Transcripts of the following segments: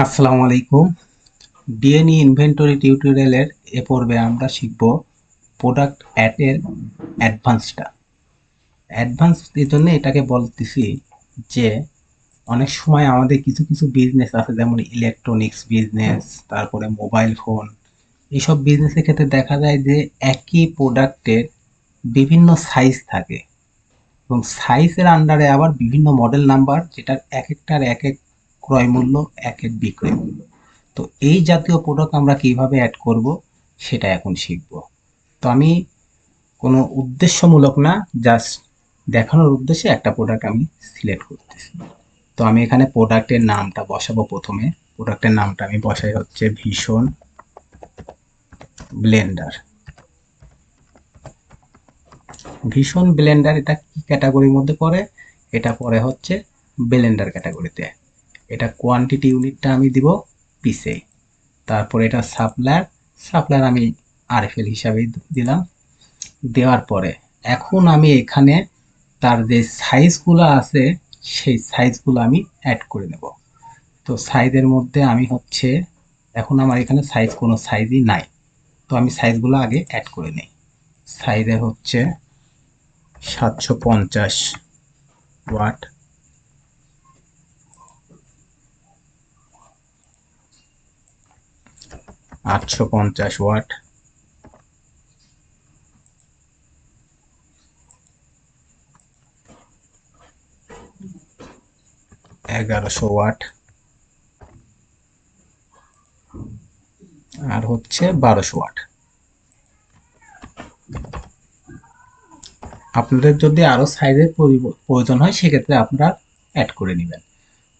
আসসালামু আলাইকুম। DNA inventory টিউটোরিয়ালের এ পর্বে আমরা শিখব প্রোডাক্ট অ্যাড এর অ্যাডভান্সটা। অ্যাডভান্স এর জন্য এটাকে বলতেছি যে অনেক সময় আমাদের কিছু কিছু বিজনেস আছে, যেমন ইলেকট্রনিক্স বিজনেস, তারপরে মোবাইল ফোন। এইসব বিজনেসের ক্ষেত্রে দেখা যায় যে একই প্রোডাক্টের বিভিন্ন সাইজ থাকে এবং সাইজের আন্ডারে আবার বিভিন্ন মডেল নাম্বার, যেটার এক একটার এক এক ক্রয় মূল্য, এক এক বিক্রয় মূল্য। তো এই জাতীয় প্রোডাক্ট আমরা কিভাবে অ্যাড করব সেটা এখন শিখব। তো আমি কোনো উদ্দেশ্যমূলক না, জাস্ট দেখানোর উদ্দেশ্যে একটা প্রোডাক্ট আমি সিলেক্ট করতেছি। তো আমি এখানে প্রোডাক্টের নামটা বসাবো। প্রথমে প্রোডাক্টের নামটা আমি বসাই হচ্ছে ভীষণ ব্লেন্ডার। ভীষণ ব্লেন্ডার এটা কি ক্যাটাগরির মধ্যে পড়ে? এটা পড়ে হচ্ছে ব্লেন্ডার ক্যাটাগরিতে। এটা কোয়ান্টিটি ইউনিটটা আমি দিব পিসে। তারপর এটা সাপ্লায়ার, সাপ্লায়ার আমি আরএফএল হিসাবেই দিলাম। দেওয়ার পরে এখন আমি এখানে তার যে সাইজগুলো আছে সেই সাইজগুলো আমি অ্যাড করে নেব। তো সাইজের মধ্যে আমি হচ্ছে, এখন আমার এখানে সাইজ কোনো সাইজই নাই, তো আমি সাইজগুলো আগে অ্যাড করে নিই। সাইজের হচ্ছে 750 ওয়াট, 850 ওয়াট, 1100 ওয়াট, আর হচ্ছে 1200 ওয়াট। আপনাদের যদি আরো সাইজের প্রয়োজন হয় সেক্ষেত্রে আপনারা অ্যাড করে নেবেন।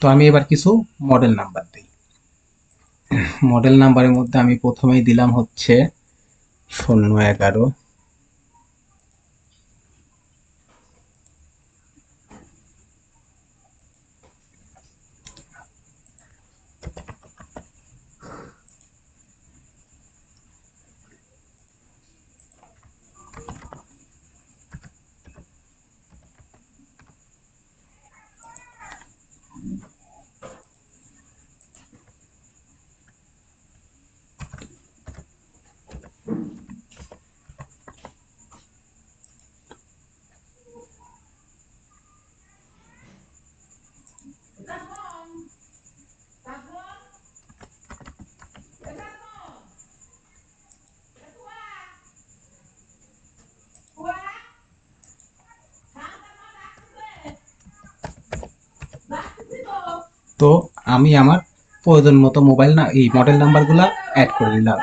তো আমি এবার কিছু মডেল নাম্বার দিই। মডেল নাম্বারের মধ্যে আমি প্রথমেই দিলাম হচ্ছে 011। তো আমি আমার প্রয়োজন মতো মোবাইল না এই মডেল নাম্বারগুলো অ্যাড করে দিলাম।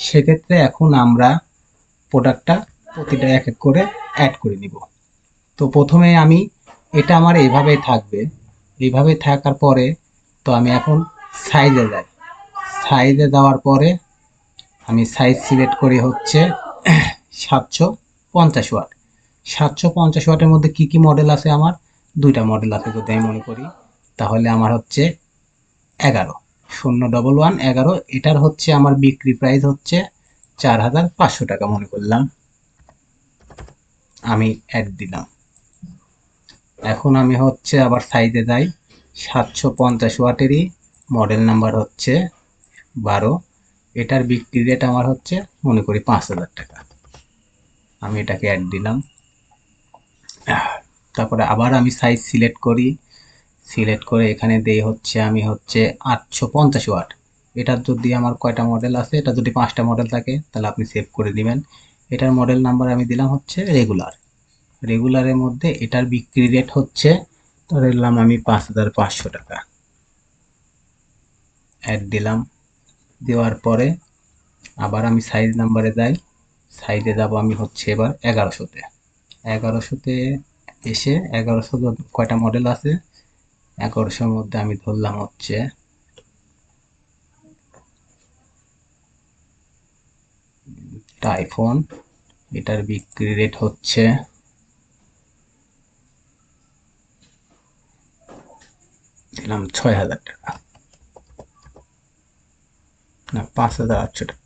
সেক্ষেত্রে এখন আমরা প্রোডাক্টটা প্রতিটা এক এক করে অ্যাড করে নিব। তো প্রথমে আমি, এটা আমার এইভাবেই থাকবে। এইভাবে থাকার পরে তো আমি এখন সাইজে যাই। সাইজে যাওয়ার পরে আমি সাইজ সিলেক্ট করি হচ্ছে 750 ওয়াট। 750 ওয়াটের মধ্যে কি কি মডেল আছে? আমার দুইটা মডেল আছে যদি আমি মনে করি। তাহলে আমার হচ্ছে 11, 011 এটার হচ্ছে আমার বিক্রি প্রাইস হচ্ছে 4500 টাকা মনে করলাম। আমি অ্যাড দিলাম। এখন আমি হচ্ছে আবার সাইজে যাই। 750 ওয়াটেরই মডেল নাম্বার হচ্ছে 12, এটার বিক্রি রেট আমার হচ্ছে মনে করি 5000 টাকা। আমি এটাকে অ্যাড দিলাম। তারপরে আবার আমি সাইজ সিলেক্ট করি। সিলেক্ট করে এখানে দেই হচ্ছে আমি হচ্ছে 850 ওয়াট। এটার যদি আমার কয়টা মডেল আছে, এটা যদি 5টা মডেল থাকে তাহলে আপনি সেভ করে দিবেন। এটার মডেল নাম্বার আমি দিলাম হচ্ছে রেগুলার। রেগুলারের মধ্যে এটার বিক্রি রেট হচ্ছে, ধরে নিলাম আমি 5500 টাকা। অ্যাড দিলাম। দেওয়ার পরে আবার আমি সাইজ নাম্বারে যাই। সাইজে যাব আমি হচ্ছে এবার 1100-তে। 1100-তে এসে 1100 কয়টা মডেল আছে, 1100-র মধ্যে আমি ধরলাম হচ্ছে টাইফোন। এটার বিক্রি রেট হচ্ছে দিলাম 6000 টাকা, না 5800 টাকা।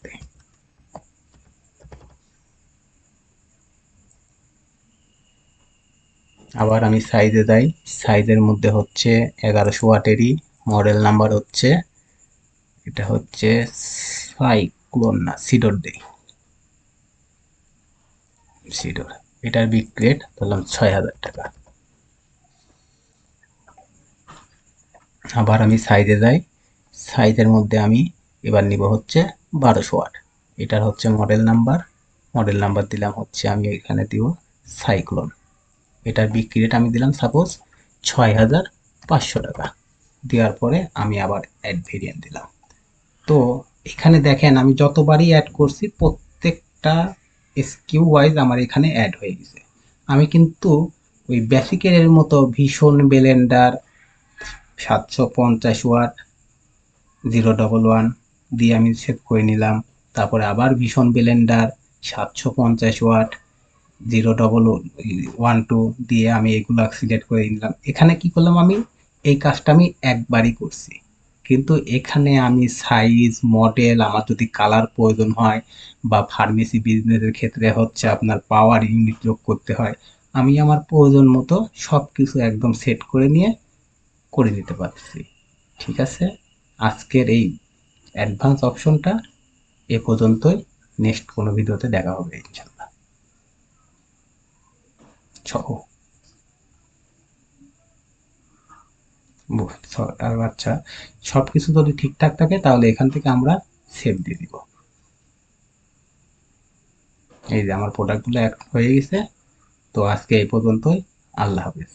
আবার আমি সাইজে যাই। সাইজের মধ্যে হচ্ছে 1100 ওয়াটেরই মডেল নাম্বার হচ্ছে এটা হচ্ছে সাইক্লোন না সিডর দেই, সিডর। এটার বিক্রি রেট ধরলাম ৬,০০০ টাকা। আবার আমি সাইজে যাই, সাইজের মধ্যে আমি এবার নিব হচ্ছে ১২০০ ওয়াট। এটার হচ্ছে মডেল নাম্বার, মডেল নাম্বার দিলাম হচ্ছে আমি এখানে দিব সাইক্লোন। এটার বিক্রি রেট আমি দিলাম সাপোজ ৬,৫০০ টাকা। দেওয়ার পরে আমি আবার অ্যাড ভেরিয়েন্ট দিলাম। তো এখানে দেখেন আমি যতবারই অ্যাড করছি প্রত্যেকটা এসকিউ ওয়াইজ আমার এখানে অ্যাড হয়ে গেছে। আমি কিন্তু ওই বেসিকের মতো ভীষণ বেলেন্ডার ৭৫০ ওয়াট 011 দিয়ে আমি সেভ করে নিলাম। তারপরে আবার ভীষণ বেলেন্ডার ৭৫০ ওয়াট 011 দিয়ে আমি এগুলো সিলেক্ট করে নিলাম। এখানে কি করলাম, আমি এই কাজটা আমি একবারই করছি, কিন্তু এখানে আমি সাইজ মডেল আমার যদি কালার প্রয়োজন হয় বা ফার্মেসি বিজনেসের ক্ষেত্রে হচ্ছে আপনার পাওয়ার ইউনিট যোগ করতে হয়, আমি আমার প্রয়োজন মতো সব কিছু একদম সেট করে নিয়ে করে নিতে পারছি। ঠিক আছে, আজকের এই অ্যাডভান্স অপশনটা এ পর্যন্তই। নেক্সট কোনো ভিডিওতে দেখা হবে ইনশাল্লাহ। ছ আচ্ছা, সবকিছু যদি ঠিকঠাক থাকে তাহলে এখান থেকে আমরা সেভ দিয়ে দিব। এই যে আমার প্রোডাক্টগুলো অ্যাড হয়ে গেছে। তো আজকে এই পর্যন্তই। আল্লাহ হাফেজ।